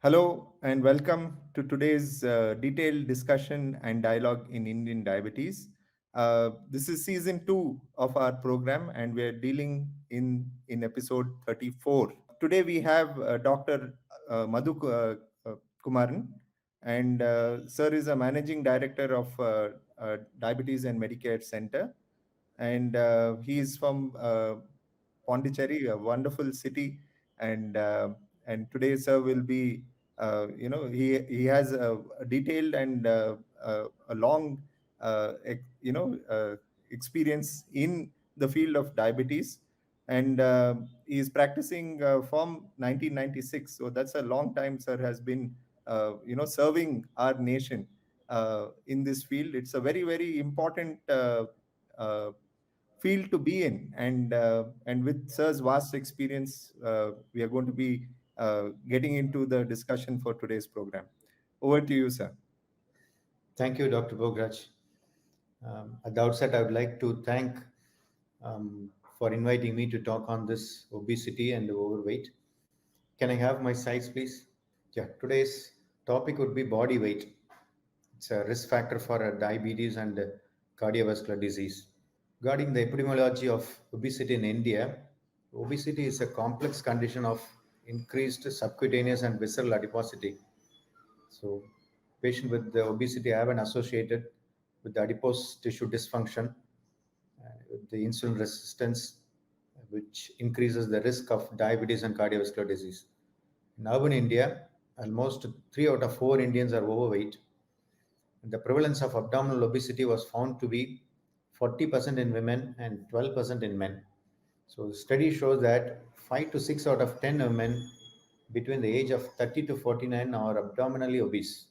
Hello and welcome to today's detailed discussion and dialogue in Indian diabetes. This is season 2 of our program, and we're dealing in episode 34. Today we have Dr. Muthukumaran, and Sir is a managing director of Diabetes and Medicare Center, and he is from Pondicherry, a wonderful city, and today Sir will be, he has a detailed and a long, experience in the field of diabetes, and he is practicing from 1996. So that's a long time. Sir has been, serving our nation in this field. It's a very very important. Uh, Field to be in, and with Sir's vast experience, we are going to be getting into the discussion for today's program. Over to you, Sir. Thank you, Dr. Bhograj. At the outset, I would like to thank for inviting me to talk on this obesity and overweight. Can I have my slides, please? Yeah, today's topic would be body weight. It's a risk factor for diabetes and cardiovascular disease. Regarding the epidemiology of obesity in India, obesity is a complex condition of increased subcutaneous and visceral adiposity. So, patients with the obesity have an associated with the adipose tissue dysfunction, with the insulin resistance, which increases the risk of diabetes and cardiovascular disease. In urban India, almost 3 out of 4 Indians are overweight. The prevalence of abdominal obesity was found to be 40% in women and 12% in men. So the study shows that 5 to 6 out of 10 women between the age of 30 to 49 are abdominally obese.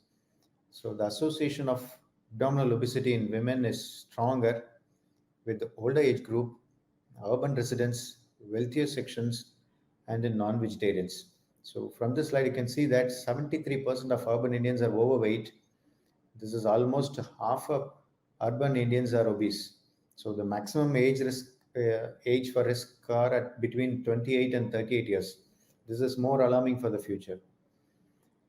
So the association of abdominal obesity in women is stronger with the older age group, urban residents, wealthier sections, and in non-vegetarians. So from this slide, you can see that 73% of urban Indians are overweight. This is almost half of urban Indians are obese. So the maximum age for risk are at between 28 and 38 years. This is more alarming for the future.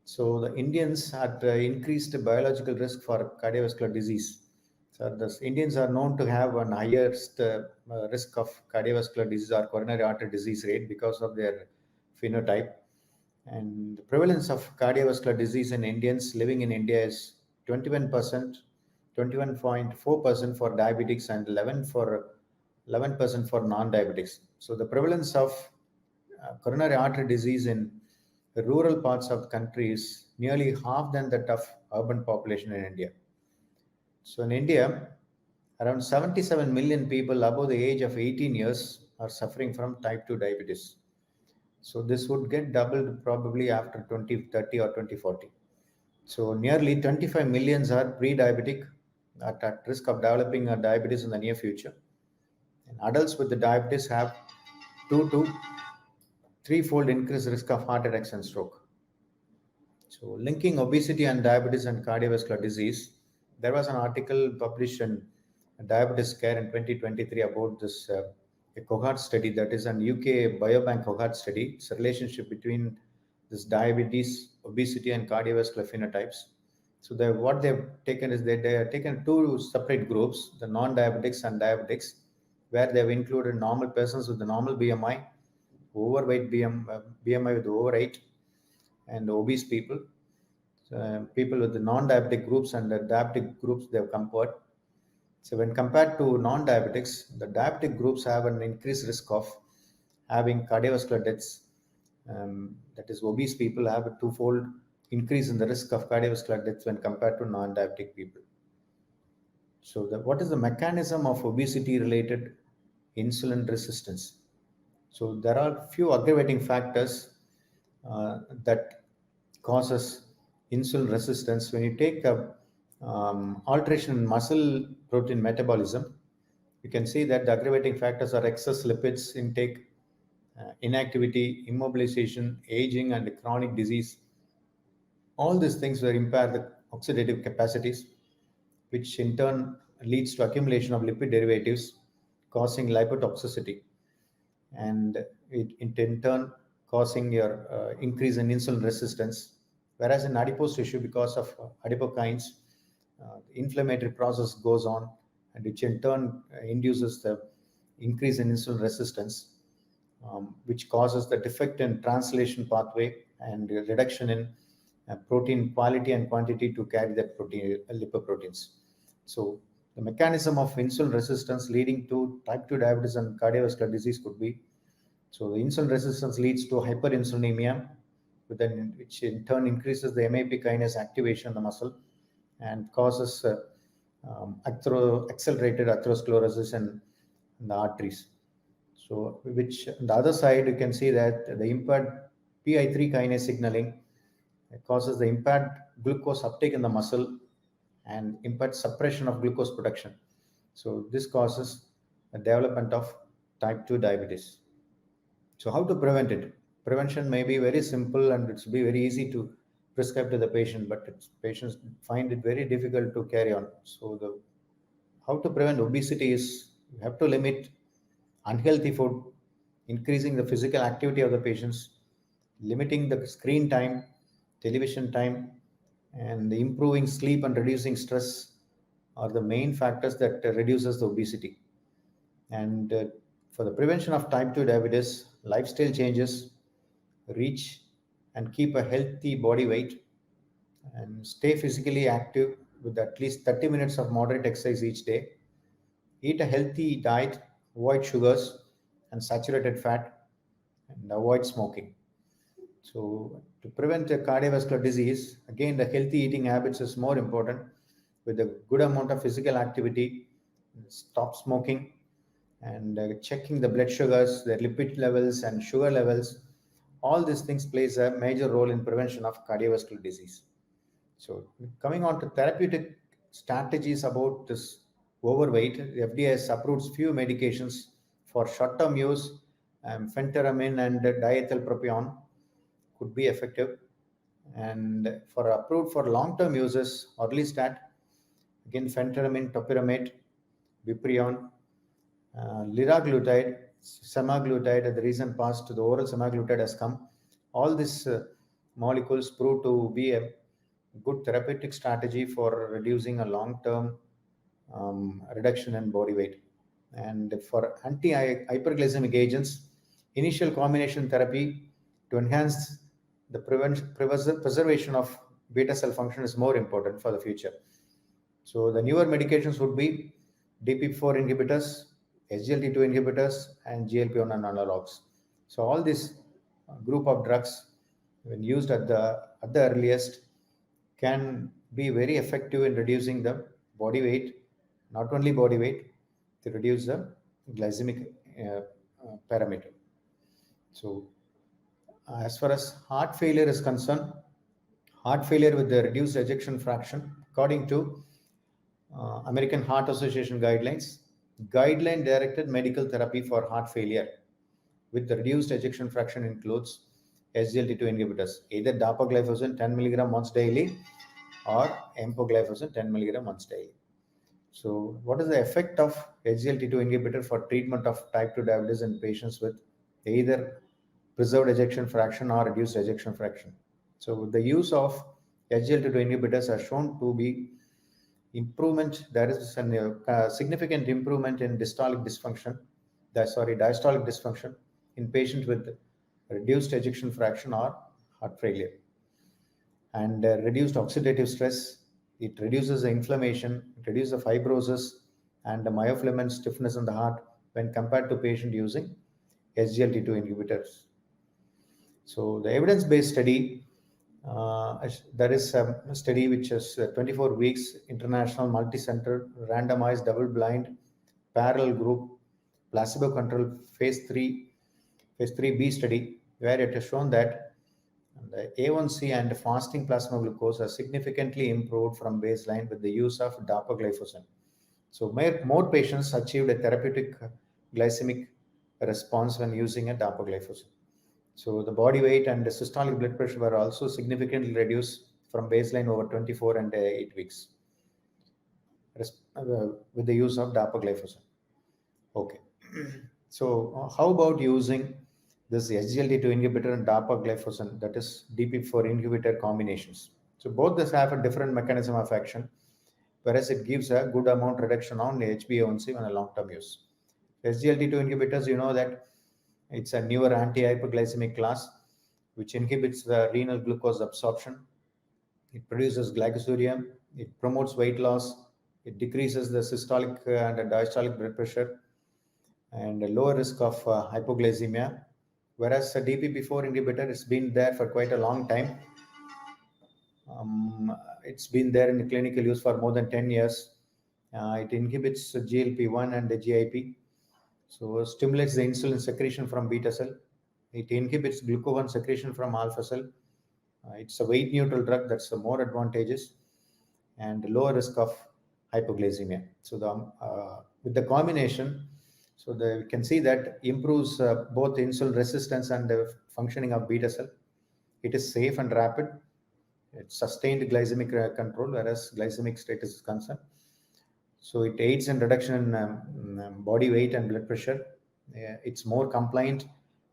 So the Indians had increased biological risk for cardiovascular disease. So the Indians are known to have an highest risk of cardiovascular disease or coronary artery disease rate because of their phenotype. And the prevalence of cardiovascular disease in Indians living in India is 21%, 21.4% for diabetics and 11% for non-diabetics. So the prevalence of coronary artery disease in the rural parts of the country is nearly half than that of urban population in India. So in India, around 77 million people above the age of 18 years are suffering from type 2 diabetes. So this would get doubled probably after 2030 or 2040. So nearly 25 millions are pre-diabetic at risk of developing a diabetes in the near future. And adults with the diabetes have 2 to 3-fold increased risk of heart attacks and stroke. So linking obesity and diabetes and cardiovascular disease, there was an article published in Diabetes Care in 2023 about this a cohort study, that is an UK biobank cohort study. It's a relationship between this diabetes, obesity, and cardiovascular phenotypes. So what they've taken is that they have taken two separate groups, the non-diabetics and diabetics, where they've included normal persons with the normal BMI, overweight BMI with overweight, and obese people. People with the non-diabetic groups and the diabetic groups they've compared. So when compared to non-diabetics, the diabetic groups have an increased risk of having cardiovascular deaths. That is, obese people have a twofold increase in the risk of cardiovascular deaths when compared to non-diabetic people. So what is the mechanism of obesity-related insulin resistance? So there are few aggravating factors that causes insulin resistance. When you take a alteration in muscle protein metabolism, you can see that the aggravating factors are excess lipids intake, inactivity, immobilization, aging, and chronic disease. All these things will impair the oxidative capacities, which in turn leads to accumulation of lipid derivatives, causing lipotoxicity, and it in turn causing your increase in insulin resistance, Whereas in adipose tissue, because of adipokines, the inflammatory process goes on, and which in turn induces the increase in insulin resistance, which causes the defect in translation pathway and reduction in protein quality and quantity to carry that protein, lipoproteins. So the mechanism of insulin resistance leading to type 2 diabetes and cardiovascular disease could be, so the insulin resistance leads to hyperinsulinemia, which in turn increases the MAP kinase activation in the muscle and causes accelerated atherosclerosis in the arteries. So, which on the other side, you can see that the impaired PI3 kinase signaling causes the impaired glucose uptake in the muscle and impaired suppression of glucose production. So, this causes the development of type 2 diabetes. So, how to prevent it? Prevention may be very simple and it's be very easy to prescribe to the patient, but patients find it very difficult to carry on. So, the how to prevent obesity is you have to limit unhealthy food, increasing the physical activity of the patients, limiting the screen time, television time, and improving sleep and reducing stress are the main factors that reduces the obesity. And for the prevention of type 2 diabetes, lifestyle changes, reach and keep a healthy body weight, and stay physically active with at least 30 minutes of moderate exercise each day. Eat a healthy diet, avoid sugars and saturated fat, and avoid smoking. So, to prevent a cardiovascular disease, again, the healthy eating habits is more important with a good amount of physical activity, stop smoking, and checking the blood sugars, the lipid levels, and sugar levels. All these things plays a major role in prevention of cardiovascular disease. So, coming on to therapeutic strategies about this overweight, the FDA has approved few medications for short-term use. Phentermine and diethylpropion could be effective, and for approved for long-term uses, orlistat, again phentermine, topiramate, buprion, liraglutide, semaglutide. At the recent past, the oral semaglutide has come. All these molecules prove to be a good therapeutic strategy for reducing a long-term reduction in body weight. And for anti-hyperglycemic agents, initial combination therapy to enhance the preservation of beta cell function is more important for the future. So the newer medications would be DP4 inhibitors, SGLT2 inhibitors, and GLP-1 analogs. So all this group of drugs, when used at the earliest, can be very effective in reducing the body weight, not only body weight, to reduce the glycemic parameter. So, as far as heart failure is concerned, heart failure with the reduced ejection fraction, according to American Heart Association guidelines, guideline directed medical therapy for heart failure with the reduced ejection fraction includes SGLT2 inhibitors, either dapagliflozin 10 mg once daily or empagliflozin 10 mg once daily. So, what is the effect of SGLT2 inhibitor for treatment of type 2 diabetes in patients with either preserved ejection fraction or reduced ejection fraction? So, the use of SGLT2 inhibitors are shown to be improvement. There is a significant improvement in diastolic dysfunction in patients with reduced ejection fraction or heart failure, and reduced oxidative stress. It reduces the inflammation, it reduces the fibrosis and the myofilament stiffness in the heart when compared to patient using SGLT2 inhibitors. So the evidence-based study, there is a study which is 24 weeks international multi-center randomized double-blind parallel group placebo-controlled phase 3b study, where it has shown that the A1C and fasting plasma glucose are significantly improved from baseline with the use of dapagliflozin. So more patients achieved a therapeutic glycemic response when using a dapagliflozin. So the body weight and the systolic blood pressure were also significantly reduced from baseline over 24 and 8 weeks with the use of dapagliflozin. Okay. So how about using This SGLT2 inhibitor and dapagliflozin, that is DP4 inhibitor combinations. So both this have a different mechanism of action, whereas it gives a good amount reduction on HbA1c on a long-term use. SGLT2 inhibitors, you know that it's a newer anti-hyperglycemic class which inhibits the renal glucose absorption. It produces glycosuria. It promotes weight loss. It decreases the systolic and diastolic blood pressure and a lower risk of hypoglycemia. Whereas a DPP4 inhibitor, it's been there for quite a long time. It's been there in the clinical use for more than 10 years. It inhibits GLP-1 and the GIP, so stimulates the insulin secretion from beta cell. It inhibits glucagon secretion from alpha cell. It's a weight neutral drug, that's the more advantageous, and lower risk of hypoglycemia. So with the combination, so we can see that improves both insulin resistance and the functioning of beta cell. It is safe and rapid. It's sustained glycemic control, whereas glycemic status is concerned. So it aids in reduction in body weight and blood pressure. It's more compliant.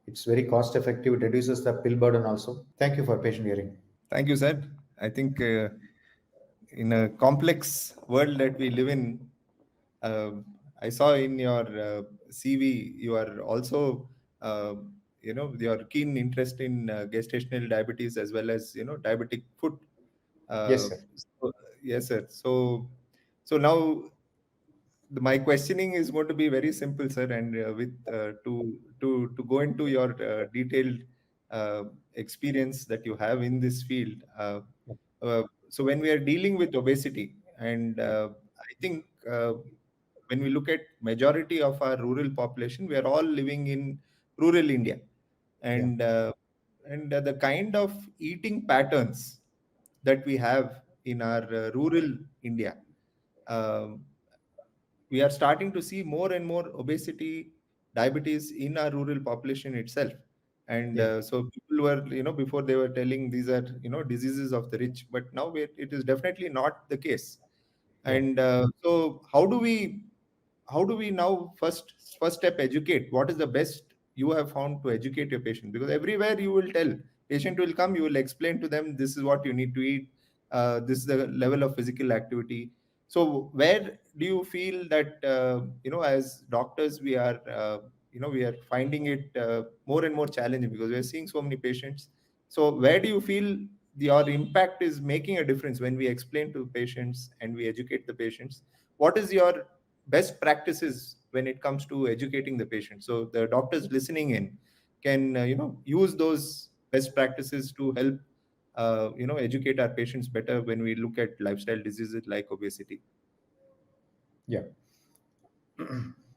It's very cost effective. It reduces the pill burden also. Thank you for patient hearing. Thank you, sir. I think in a complex world that we live in, uh, I saw in your CV you are also, your keen interest in gestational diabetes as well as diabetic foot. Yes, Uh, sir. so, yes, sir. So now my questioning is going to be very simple, sir, and with to go into your detailed uh, experience that you have in this field. So when we are dealing with obesity, and I think when we look at majority of our rural population, we are all living in rural India, Yeah, and the kind of eating patterns that we have in our rural India. Um, we are starting to see more and more obesity, diabetes in our rural population itself. And yeah, so people were, before they were telling these are, diseases of the rich, but now it is definitely not the case. yeah, And so how do we now first step educate? What is the best you have found to educate your patient? Because everywhere you will tell, patient will come, you will explain to them, this is what you need to eat, this is the level of physical activity. So where do you feel that as doctors we are finding it more and more challenging because we are seeing so many patients. So where do you feel your impact is making a difference when we explain to patients and we educate the patients? What is your best practices when it comes to educating the patient, so the doctors listening in can use those best practices to help educate our patients better when we look at lifestyle diseases like obesity? yeah.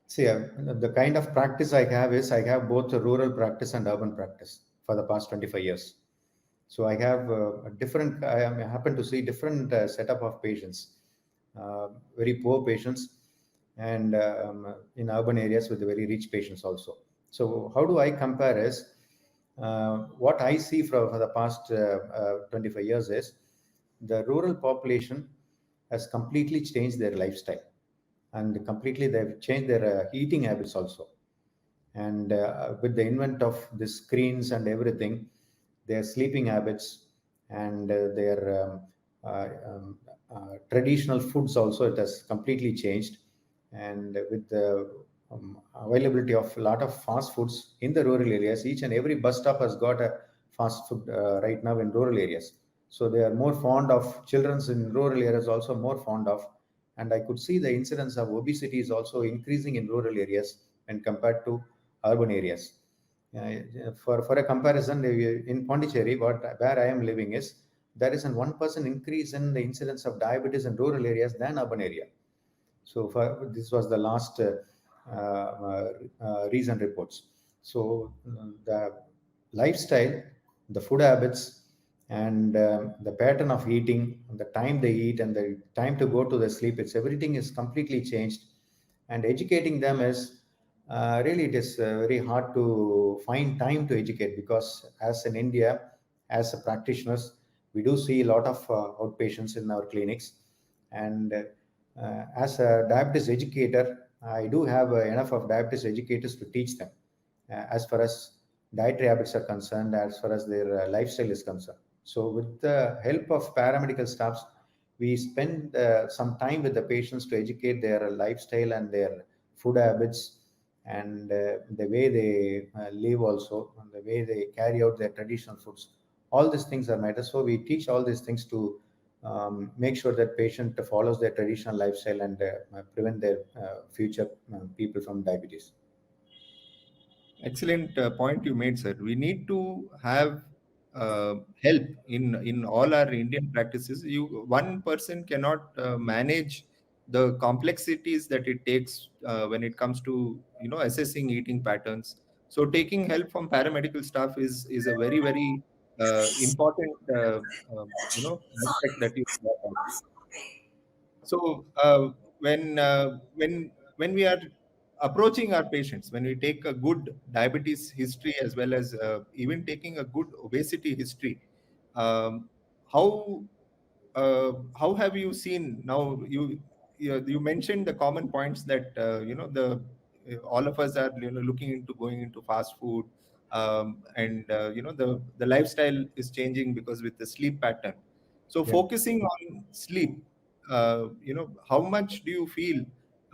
See, the kind of practice I have is I have both a rural practice and urban practice for the past 25 years. So I have a different, happen to see different setup of patients, very poor patients, and in urban areas with very rich patients also. So how do I compare is, what I see for the past 25 years is the rural population has completely changed their lifestyle, and completely they've changed their eating habits also. And with the invent of the screens and everything, their sleeping habits and their traditional foods also, it has completely changed. And with the availability of a lot of fast foods in the rural areas, each and every bus stop has got a fast food right now in rural areas. So they are more fond of, children's in rural areas also more fond of. And I could see the incidence of obesity is also increasing in rural areas when compared to urban areas. For a comparison, in Pondicherry, where I am living is, there is a 1% increase in the incidence of diabetes in rural areas than urban area. So this was the last recent reports. So the lifestyle, the food habits, and the pattern of eating, the time they eat, and the time to go to the sleep, it's everything is completely changed. And educating them is really, it is very hard to find time to educate, because as in India, as a practitioners, we do see a lot of outpatients in our clinics. And as a diabetes educator, I do have enough of diabetes educators to teach them as far as dietary habits are concerned, as far as their lifestyle is concerned. So, with the help of paramedical staffs, we spend some time with the patients to educate their lifestyle and their food habits, and the way they live also, and the way they carry out their traditional foods. All these things are matter. So we teach all these things to make sure that patient follows their traditional lifestyle and prevent their future people from diabetes. Excellent point you made, sir. We need to have help in all our Indian practices. One person cannot manage the complexities that it takes when it comes to assessing eating patterns. So taking help from paramedical staff is a very important aspect that you brought out. So when we are approaching our patients, when we take a good diabetes history as well as even taking a good obesity history, um, how how have you seen now? You mentioned the common points that the all of us are looking into going into fast food, and the lifestyle is changing because with the sleep pattern. So Yeah. focusing on sleep, how much do you feel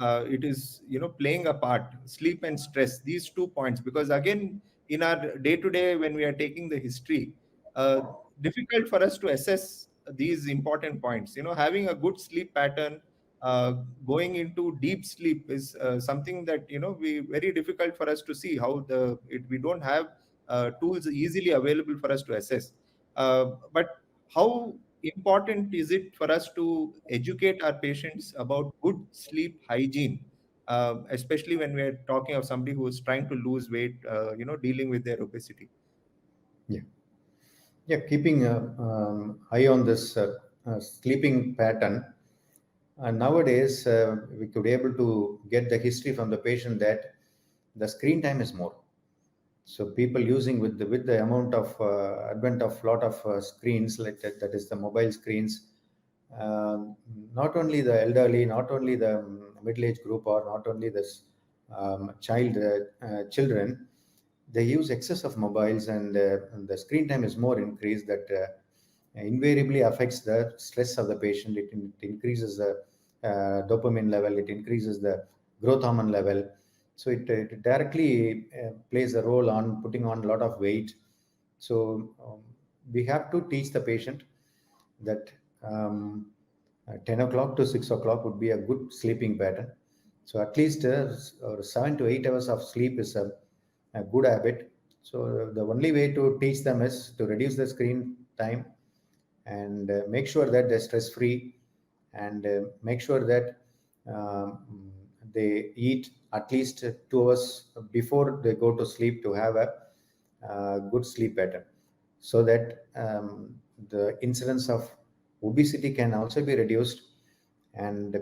it is playing a part, sleep and stress, these 2 points? Because again, in our day to day, when we are taking the history, uh, difficult for us to assess these important points. Having a good sleep pattern, uh, going into deep sleep is something that we very difficult for us to see how we don't have tools easily available for us to assess. But how important is it for us to educate our patients about good sleep hygiene, especially when we're talking of somebody who is trying to lose weight, dealing with their obesity? Yeah. Yeah, keeping eye on this sleeping pattern. Nowadays, we could able to get the history from the patient that the screen time is more. So people using with the amount of advent of lot of screens like that, that is the mobile screens. Um, Not only the elderly, not only the middle-aged group, or not only this children, they use excess of mobiles, and the screen time is more increased. That invariably affects the stress of the patient. It increases the dopamine level. It increases the growth hormone level. So it directly plays a role on putting on a lot of weight. So we have to teach the patient that 10 o'clock to 6 o'clock would be a good sleeping pattern. So at least 7 to 8 hours of sleep is a good habit. So the only way to teach them is to reduce the screen time, and make sure that they're stress free, and make sure that um, they eat at least 2 hours before they go to sleep to have a good sleep pattern, so that the incidence of obesity can also be reduced, and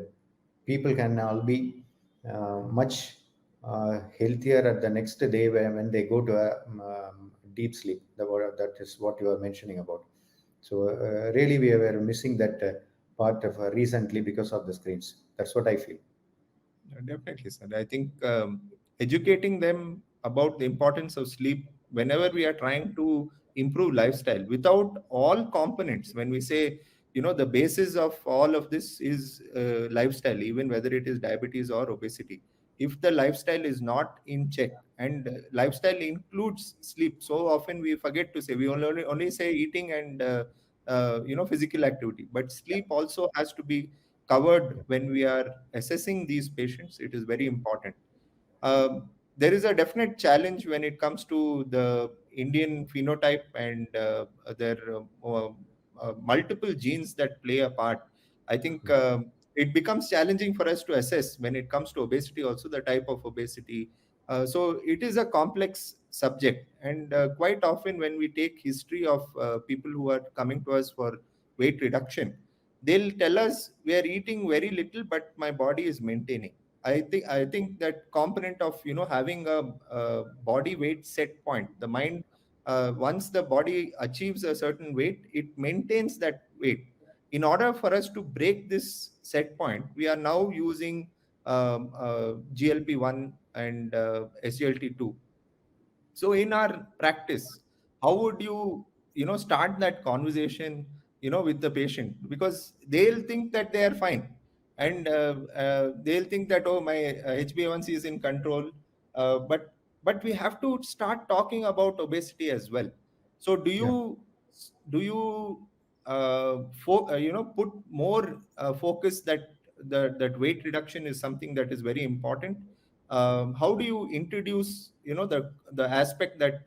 people can all be much healthier at the next day when they go to a deep sleep. That is what you are mentioning about. So really, we were missing that part of recently because of the screens. That's what I feel. Definitely, sir. I think educating them about the importance of sleep whenever we are trying to improve lifestyle without all components. When we say, the basis of all of this is lifestyle, even whether it is diabetes or obesity. If the lifestyle is not in check, and lifestyle includes sleep, so often we forget to say, we only say eating and physical activity, but Yeah. sleep also has to be covered Yeah. when we are assessing these patients. It is very important. There is a definite challenge when it comes to the Indian phenotype, and their multiple genes that play a part. I think it becomes challenging for us to assess when it comes to obesity, also the type of obesity. So it is a complex subject, and quite often when we take history of people who are coming to us for weight reduction, they'll tell us we are eating very little, but my body is maintaining. I think that component of having a body weight set point, the mind, once the body achieves a certain weight, it maintains that weight. In order for us to break this set point, we are now using GLP-1 and SGLT2. So in our practice, how would you, start that conversation, with the patient? Because they'll think that they are fine, and they'll think that, oh, my HbA1c is in control. But we have to start talking about obesity as well. So Yeah. do you put more focus that weight reduction is something that is very important? How do you introduce, the aspect that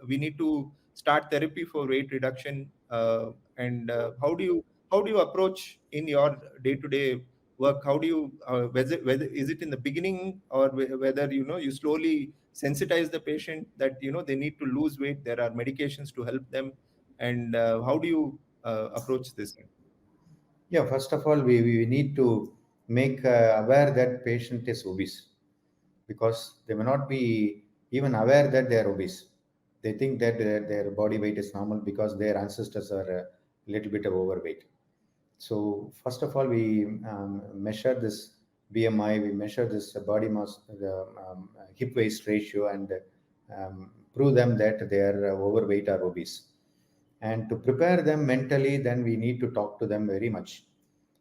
we need to start therapy for weight reduction, and how do you approach in your day to day work? How do you, whether is it in the beginning, or whether, you slowly sensitize the patient that, they need to lose weight, there are medications to help them, and how do you approach this? Yeah, first of all, we need to make aware that patient is obese, because they may not be even aware that they are obese. They think that their body weight is normal because their ancestors are a little bit of overweight. So first of all, we measure this BMI, we measure this body mass, the hip waist ratio, and prove them that they are overweight or obese. And to prepare them mentally, then we need to talk to them very much.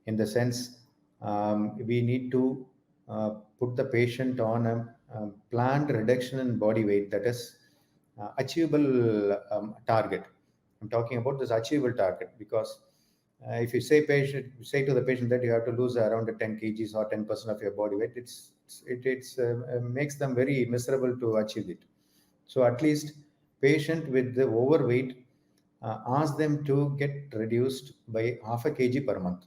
In the sense, we need to put the patient on a planned reduction in body weight that is achievable target. I'm talking about this achievable target, because if you say to the patient that you have to lose around 10 kgs or 10% of your body weight, it's makes them very miserable to achieve it. So at least patient with the overweight, ask them to get reduced by half a kg per month.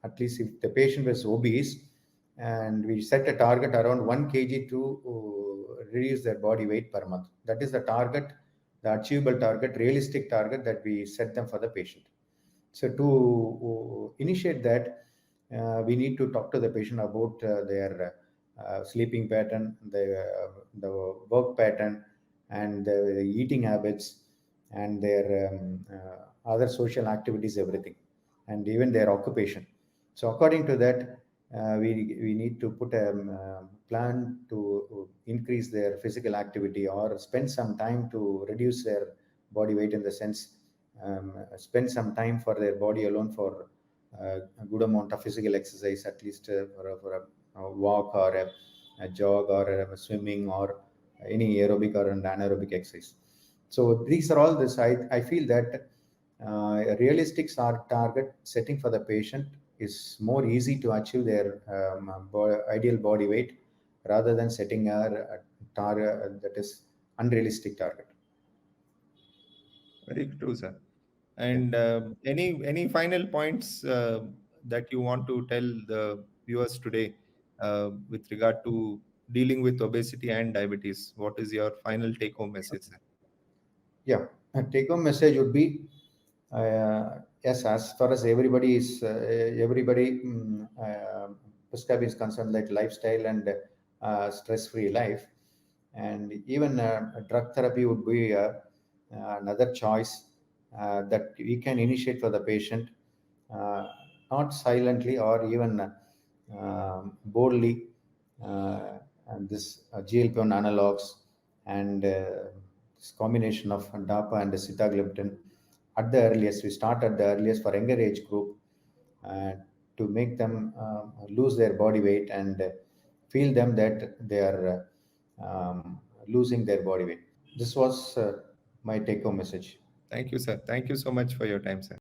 At least if the patient was obese, and we set a target around 1 kg to reduce their body weight per month. That is the target, the achievable target, realistic target that we set them for the patient. So to initiate that, we need to talk to the patient about their sleeping pattern, the work pattern, and the eating habits, and their other social activities, everything, and even their occupation. So according to that, we need to put a plan to increase their physical activity, or spend some time to reduce their body weight, in the sense, spend some time for their body alone, for a good amount of physical exercise, at least for a walk, or a jog, or a swimming, or any aerobic or an anaerobic exercise. So these are all this. I feel that a realistic target setting for the patient is more easy to achieve their ideal body weight, rather than setting a target that is unrealistic target. Very true, sir. Yeah. And any final points that you want to tell the viewers today, with regard to dealing with obesity and diabetes? What is your final take-home message, sir? Yeah, a take home message would be, yes, as far as everybody prescribing is concerned, like lifestyle and stress free life, and even drug therapy would be another choice that we can initiate for the patient, uh, not silently or even boldly. And this GLP-1 analogs, and this combination of DAPA and sitagliptin, at the earliest, we start at the earliest for younger age group, uh, to make them lose their body weight, and feel them that they are losing their body weight. This was my take home message. Thank you, sir. Thank you so much for your time, sir.